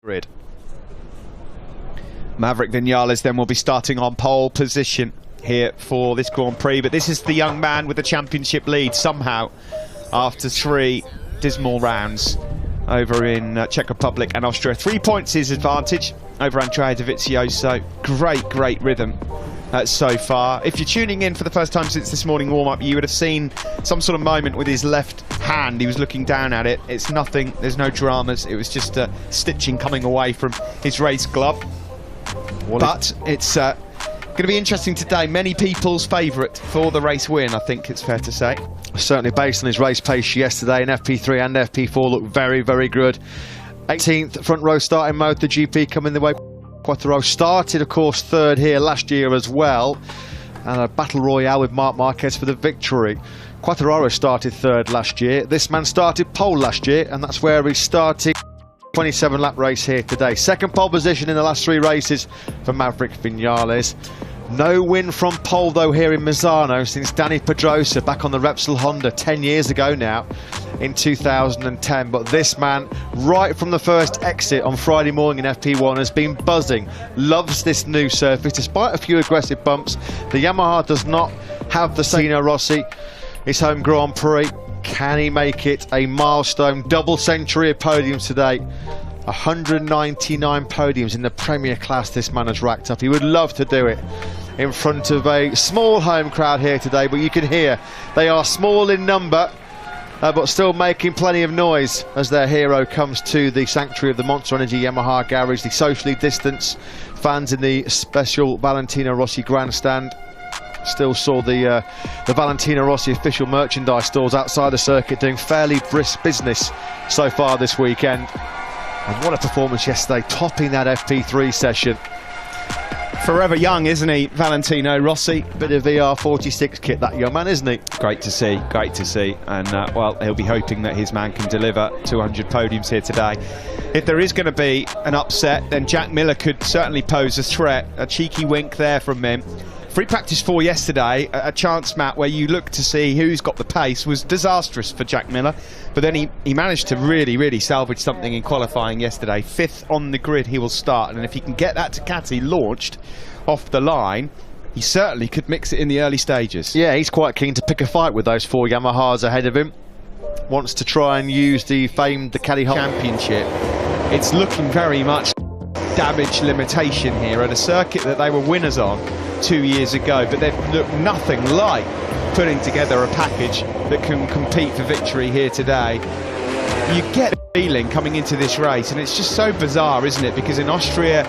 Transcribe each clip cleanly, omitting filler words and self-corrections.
grid. Maverick Vinales then will be starting on pole position here for this Grand Prix, but this is the young man with the championship lead somehow after 3 dismal rounds over in Czech Republic and Austria. 3 points his advantage over Andrea Dovizioso. Great rhythm so far. If you're tuning in for the first time since this morning warm-up, you would have seen some sort of moment with his left hand. He was looking down at it. It's nothing, there's no dramas. It was just stitching coming away from his race glove. But it's going to be interesting today. Many people's favourite for the race win, I think it's fair to say. Certainly based on his race pace yesterday in FP3 and FP4 looked very good. 18th front row start in MotoGP coming the way. Quartararo started, of course, 3rd here last year as well, and a battle royale with Marc Marquez for the victory. Quartararo started 3rd last year. This man started pole last year, and that's where he started. 27 lap race here today. 2nd pole position in the last 3 races for Maverick Vinales. No win from pole though here in Misano since Dani Pedrosa back on the Repsol Honda 10 years ago now in 2010. But this man, right from the first exit on Friday morning in FP1, has been buzzing. Loves this new surface despite a few aggressive bumps. The Yamaha does not have the Sino Rossi, his home Grand Prix. Can he make it a milestone double century of podiums today? 199 podiums in the Premier class this man has racked up. He would love to do it in front of a small home crowd here today, but you can hear they are small in number, but still making plenty of noise as their hero comes to the sanctuary of the Monster Energy Yamaha garage. The socially distanced fans in the special Valentino Rossi grandstand. Still saw the Valentino Rossi official merchandise stores outside the circuit doing fairly brisk business so far this weekend. And what a performance yesterday, topping that FP3 session. Forever young, isn't he, Valentino Rossi? Bit of VR46 kit, that young man, isn't he? Great to see, and well, he'll be hoping that his man can deliver 200 podiums here today. If there is going to be an upset, then Jack Miller could certainly pose a threat. A cheeky wink there from him. Free practice 4 yesterday, a chance, Matt, where you look to see who's got the pace, was disastrous for Jack Miller. But then he managed to really salvage something in qualifying yesterday. 5th on the grid he will start, and if he can get that Ducati launched off the line, he certainly could mix it in the early stages. Yeah, he's quite keen to pick a fight with those 4 Yamahas ahead of him. Wants to try and use the famed Ducati Championship. It's looking very much damage limitation here at a circuit that they were winners on 2 years ago, but they've looked nothing like putting together a package that can compete for victory here today. You get the feeling coming into this race, and it's just so bizarre, isn't it? Because in Austria,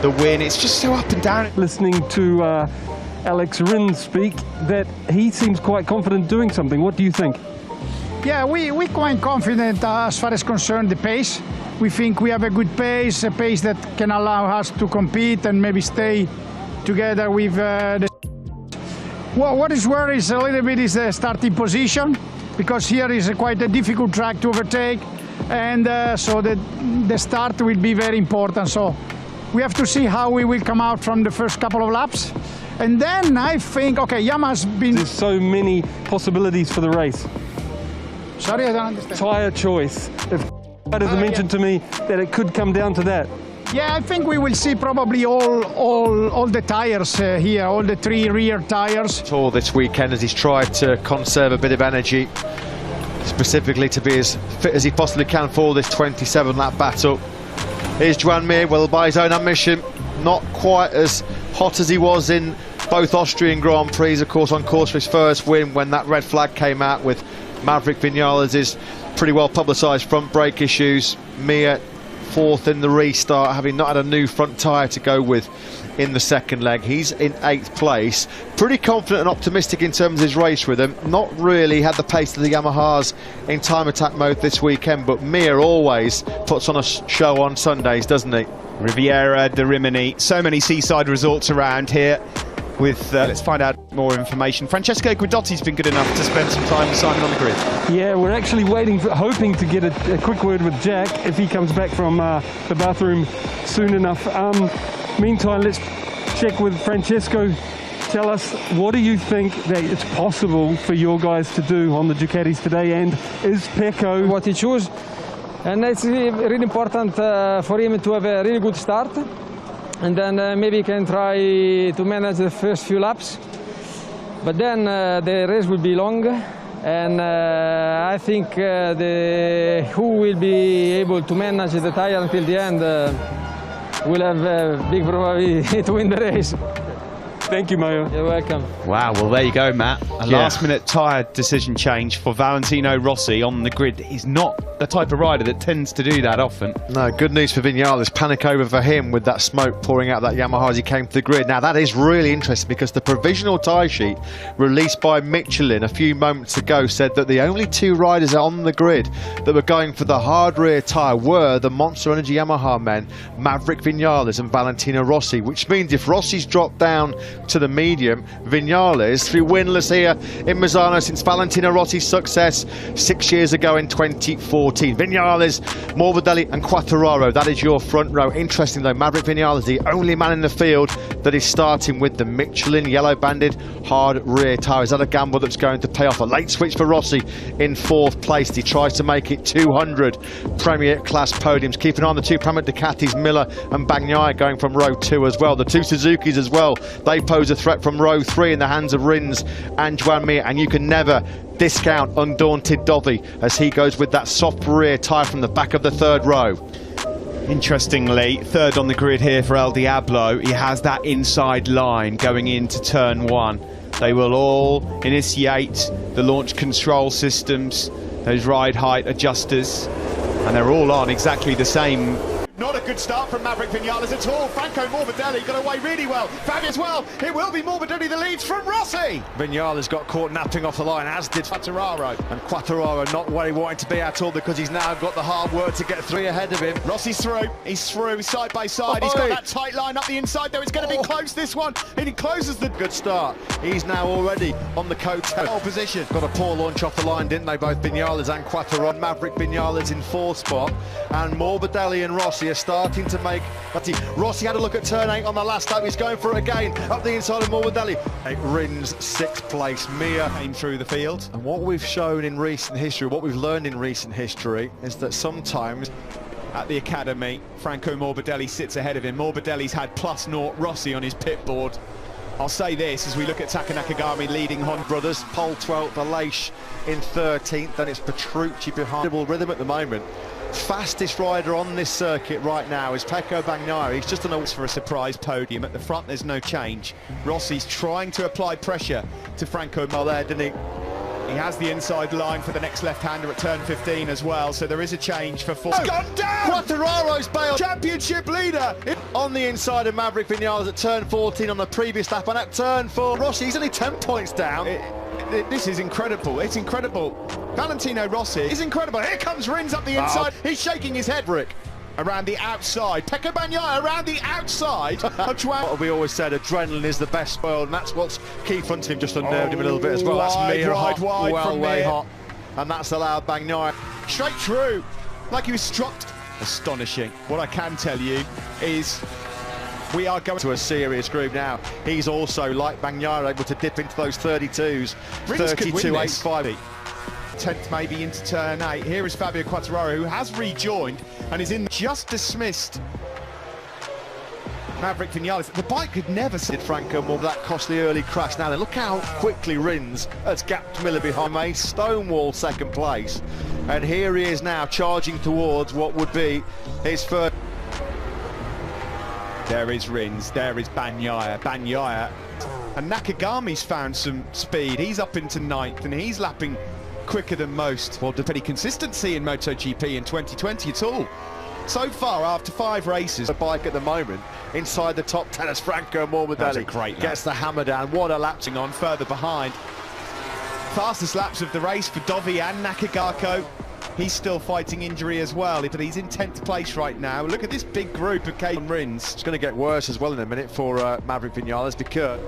the win, it's just so up and down. Listening to Alex Rins speak, that he seems quite confident doing something. What do you think? Yeah, we're quite confident as far as concerned the pace. We think we have a good pace, a pace that can allow us to compete and maybe stay together with the... What is worries a little bit is the starting position, because here is quite a difficult track to overtake, and so the start will be very important. So we have to see how we will come out from the first couple of laps. And then I think, okay, Yamaha's been... There's so many possibilities for the race. Sorry, I don't understand. Tyre choice. If has mentioned to me that it could come down to that. Yeah, I think we will see probably all the tyres here, all the 3 rear tyres. All this weekend as he's tried to conserve a bit of energy, specifically to be as fit as he possibly can for this 27 lap battle. Here's Joan, well, by his own admission, not quite as hot as he was in both Austrian Grand Prix, of course, on course for his first win when that red flag came out with Maverick Vinales' pretty well publicised front brake issues. Mir 4th in the restart, having not had a new front tyre to go with in the second leg. He's in 8th place. Pretty confident and optimistic in terms of his race rhythm. Not really had the pace of the Yamahas in time attack mode this weekend, but Mir always puts on a show on Sundays, doesn't he? Riviera de Rimini, so many seaside resorts around here. With let's find out more information. Francesco Guidotti's been good enough to spend some time with Simon on the grid. Yeah, we're actually hoping to get a quick word with Jack if he comes back from the bathroom soon enough. Meantime, let's check with Francesco. Tell us, what do you think that it's possible for your guys to do on the Ducatis today, and is Pecco... What he chose? And it's really important for him to have a really good start, and then maybe he can try to manage the first few laps. But then the race will be long, and I think who will be able to manage the tire until the end will have a big probability to win the race. Thank you, Mayo. You're welcome. Wow, well there you go, Matt. A last-minute tyre decision change for Valentino Rossi on the grid. He's not the type of rider that tends to do that often. No, good news for Vinales. Panic over for him with that smoke pouring out that Yamaha as he came to the grid. Now that is really interesting because the provisional tyre sheet released by Michelin a few moments ago said that the only two riders on the grid that were going for the hard rear tyre were the Monster Energy Yamaha men, Maverick Vinales and Valentino Rossi, which means if Rossi's dropped down to the medium, Vinales, through winless here in Misano since Valentino Rossi's success 6 years ago in 2014. Vinales, Morbidelli and Quartararo, that is your front row. Interesting though, Maverick Vinales, the only man in the field that is starting with the Michelin yellow banded hard rear tyre. Is that a gamble that's going to pay off? A late switch for Rossi in 4th place. He tries to make it 200 Premier class podiums. Keep an eye on the two Pramac Ducatis, Miller and Bagnaia going from row 2 as well. The two Suzukis as well, they pose a threat from row 3 in the hands of Rins and Joan, and you can never discount Undaunted Dovi as he goes with that soft rear tyre from the back of the 3rd row. Interestingly, 3rd on the grid here for El Diablo. He has that inside line going into turn 1. They will all initiate the launch control systems, those ride height adjusters, and they're all on exactly the same. Not a good start from Maverick Vinales at all. Franco Morbidelli got away really well. Fabio as well. It will be Morbidelli the leads from Rossi. Vinales got caught napping off the line, as did Quartararo. And Quartararo not where he wanted to be at all because he's now got the hard work to get 3 ahead of him. Rossi's through. He's through side by side. He's got that tight line up the inside though. It's going to be close this one. And he closes the good start. He's now already on the coattail position. Got a poor launch off the line, didn't they? Both Vinales and Quartararo. Maverick Vinales in 4th spot. And Morbidelli and Rossi are starting to make. Rossi had a look at turn 8 on the last lap. He's going for it again up the inside of Morbidelli. Rins 6th place. Mia came through the field. And what we've shown in recent history, what we've learned in recent history, is that sometimes at the academy, Franco Morbidelli sits ahead of him. Morbidelli's had +0 Rossi on his pit board. I'll say this as we look at Taka Nakagami leading Honda brothers. Pole 12th, Aleix in 13th, then it's Petrucci behind. Rhythm at the moment. Fastest rider on this circuit right now is Pecco Bagnaia. He's just on a for a surprise podium. At the front there's no change. Rossi's trying to apply pressure to Franco there, didn't he? He has the inside line for the next left-hander at turn 15 as well, so there is a change for 4. It's gone down! Quartararo's bailed. Championship leader on the inside of Maverick Vinales at turn 14 on the previous lap, and at turn 4 Rossi, he's only 10 points down. This is incredible. It's incredible. Valentino Rossi is incredible. Here comes Rins up the inside. He's shaking his head. Rick around the outside. Pecco Bagnaia around the outside of Joan. What we always said, adrenaline is the best spoiled, and that's what's key fronting him, just unnerved him a little bit as well. That's wide from way Mir. hot. And that's allowed Bagnaia straight through, like he was struck. Astonishing. What I can tell you is we are going to a serious group now. He's also, like Bagnaia, able to dip into those 32s. 32.85. 10th maybe into turn 8. Here is Fabio Quartararo, who has rejoined and is in just dismissed Maverick Vinales. The bike could never see Franco more that costly early crash. Now then, look how quickly Rins has gapped Miller behind a stonewall 2nd place. And here he is now charging towards what would be his first. There is Rins, there is Bagnaia. And Nakagami's found some speed. He's up into 9th and he's lapping quicker than most. Well, pretty consistency in MotoGP in 2020 at all. So far, after 5 races, the bike at the moment inside the top 10 as Franco Morbidelli gets the hammer down. What a lapsing on further behind. Fastest laps of the race for Dovi and Nakagako. He's still fighting injury as well, but he's in 10th place right now. Look at this big group of K Rins. It's going to get worse as well in a minute for Maverick Vinales because,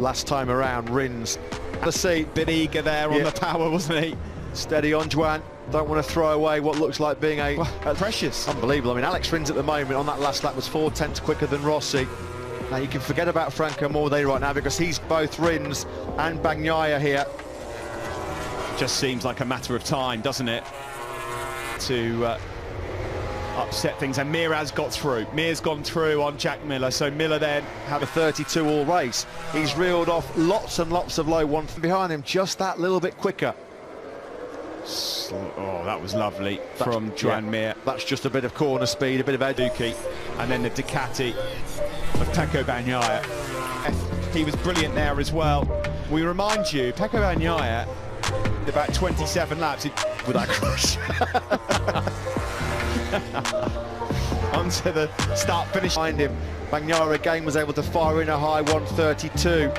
last time around, Rins the seat. Bit eager there on the power, wasn't he? Steady on, Joan. Don't want to throw away what looks like being precious. Unbelievable. I mean, Alex Rins at the moment on that last lap was 4/10 quicker than Rossi. Now, you can forget about Franco Morbidelli right now because he's both Rins and Bagnaia here. Just seems like a matter of time, doesn't it? To upset things, and Mir has got through. Mir's gone through on Jack Miller, so Miller then had a 32 all race. He's reeled off lots and lots of low one behind him, just that little bit quicker. Oh, that was lovely from Joan Mir. That's just a bit of corner speed, a bit of Eduki, and then the Ducati of Pecco Bagnaia. He was brilliant there as well. We remind you, Pecco Bagnaia, about 27 laps with that crash. Onto the start finish behind him. Bagnaia again was able to fire in a high 132.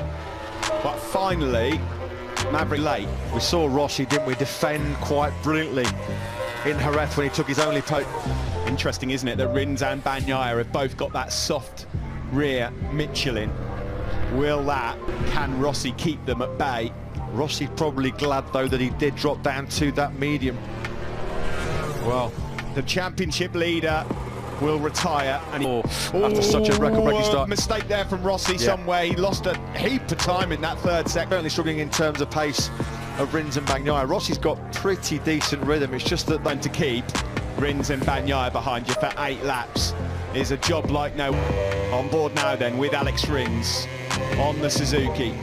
But finally, Maverick late. We saw Rossi, didn't we, defend quite brilliantly in Jerez when he took his only poke. Interesting, isn't it, that Rins and Bagnaia have both got that soft rear Michelin. Can Rossi keep them at bay? Rossi probably glad, though, that he did drop down to that medium. Well, the championship leader will retire, and after such a record-breaking start. Mistake there from Rossi somewhere. He lost a heap of time in that third sector. Certainly struggling in terms of pace of Rins and Bagnaia. Rossi's got pretty decent rhythm. It's just that to keep Rins and Bagnaia behind you for 8 laps is a job like no. On board now then with Alex Rins on the Suzuki.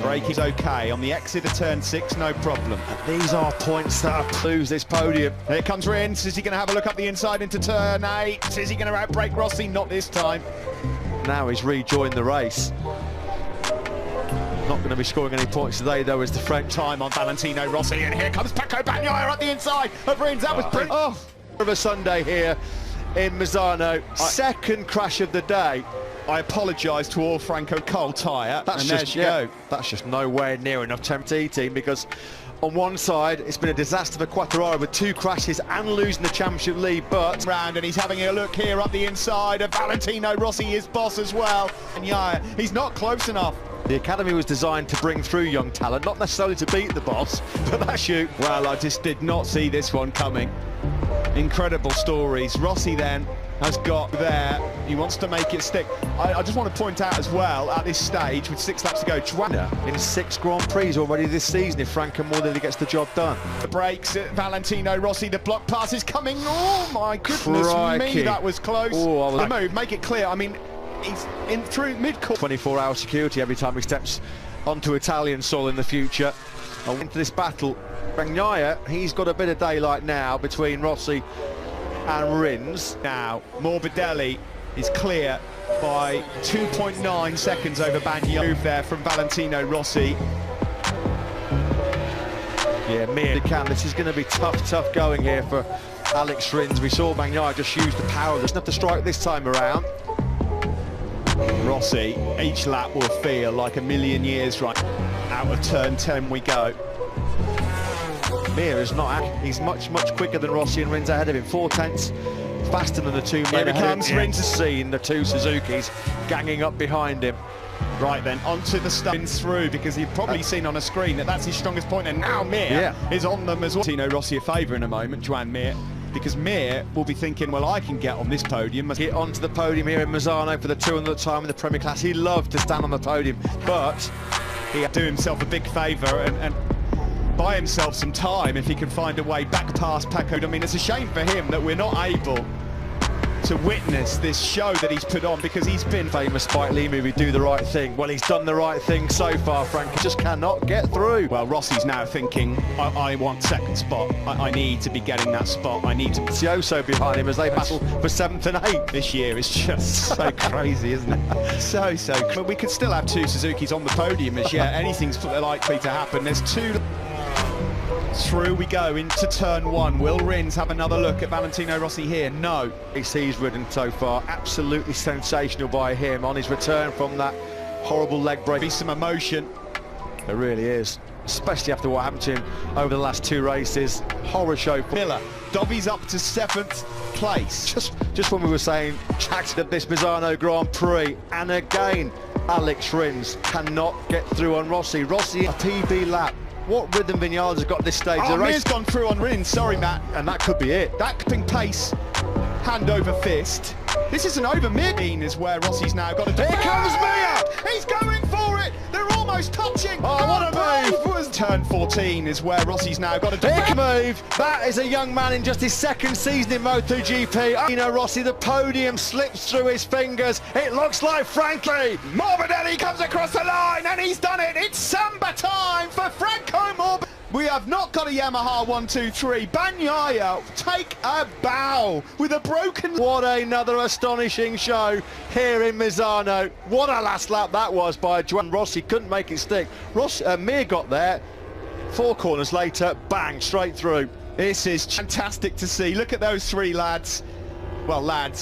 Brake is okay on the exit of turn 6, no problem. And these are points that lose this podium. Here comes Rins. Is he going to have a look up the inside into turn 8? Is he going to outbrake Rossi? Not this time. Now he's rejoined the race. Not going to be scoring any points today, though, is the French. Time on Valentino Rossi, and here comes Pecco Bagnaia at the inside of Rins. That was brilliant. Oh, of a Sunday here in Misano. Second crash of the day. I apologise to all Franco cold tyre. That's just nowhere near enough team, because on one side it's been a disaster for Quartararo with 2 crashes and losing the championship lead, but round, and he's having a look here up the inside of Valentino Rossi, his boss as well. And he's not close enough. The academy was designed to bring through young talent, not necessarily to beat the boss, but that's you. Well, I just did not see this one coming. Incredible stories. Rossi then has got there. He wants to make it stick. I just want to point out as well, at this stage, with 6 laps to go, Joan in 6 Grand Prix already this season if Franco Morbidelli gets the job done. The brakes, Valentino Rossi, the block pass is coming. Oh my goodness me, that was close. Oh, the move, make it clear. I mean, he's in through mid-course. 24-hour security every time he steps onto Italian soil in the future. Into this battle, Bagnaia, he's got a bit of daylight now between Rossi and Rins. Now, Morbidelli is clear by 2.9 seconds over Bagnaia. Move there from Valentino Rossi. Yeah, Mir can. This is going to be tough going here for Alex Rins. We saw Bagnaia just use the power. There's enough to strike this time around. Rossi, each lap will feel like a million years right out of turn 10 we go. Mir is not, he's much quicker than Rossi, and Rins ahead of him, 4/10 faster than the 2 men. Here he comes, Rins has seen the 2 Suzukis ganging up behind him. Right then, onto the spins through, because you've probably seen on a screen that that's his strongest point, and now Mir is on them as well. Tino Rossi a favour in a moment, Joan Mir, because Mir will be thinking, well, I can get on this podium. Get onto the podium here in Misano for the 200th time in the Premier Class. He loved to stand on the podium, but he had to do himself a big favour and buy himself some time if he can find a way back past Pecco. I mean, it's a shame for him that we're not able to witness this show that he's put on, because he's been famous Spike Lee movie, Do the Right Thing. Well, he's done the right thing so far, Frank. He just cannot get through. Well, Rossi's now thinking, I want second spot. I need to be getting that spot. I need to. Sioso behind him as they battle for 7th and 8th. This year is just so crazy, isn't it? So. But we could still have 2 Suzukis on the podium this year. Anything's likely to happen. There's 2. Through we go into turn 1. Will Rins have another look at Valentino Rossi here? No. He's ridden so far. Absolutely sensational by him on his return from that horrible leg break. Be some emotion. There really is, especially after what happened to him over the last 2 races. Horror show. Miller, Dobby's up to 7th place. Just when we were saying tracked at this Misano Grand Prix, and again Alex Rins cannot get through on Rossi. Rossi a PB lap. What rhythm Vinales has got at this stage of the race? Mir's gone through on Rins, sorry Matt. And that could be it. That keeping pace, hand over fist. This isn't over. Mir is where Rossi's now got to do. Here comes Mir! He's going for it! They're almost touching! Oh, what a move! Was Turn 14 is where Rossi's now got a big move. That is a young man in just his second season in MotoGP. You know, Rossi, the podium slips through his fingers. It looks like Franco Morbidelli comes across the line and he's done it. It's Samba time for Franco Morbidelli. We have not got a Yamaha 1-2-3. Bagnaia take a bow with a broken... What another astonishing show here in Misano. What a last lap that was by Joan. Rossi couldn't make it stick. Mir got there. 4 corners later, bang, straight through. This is fantastic to see. Look at those 3 lads. Well, lads.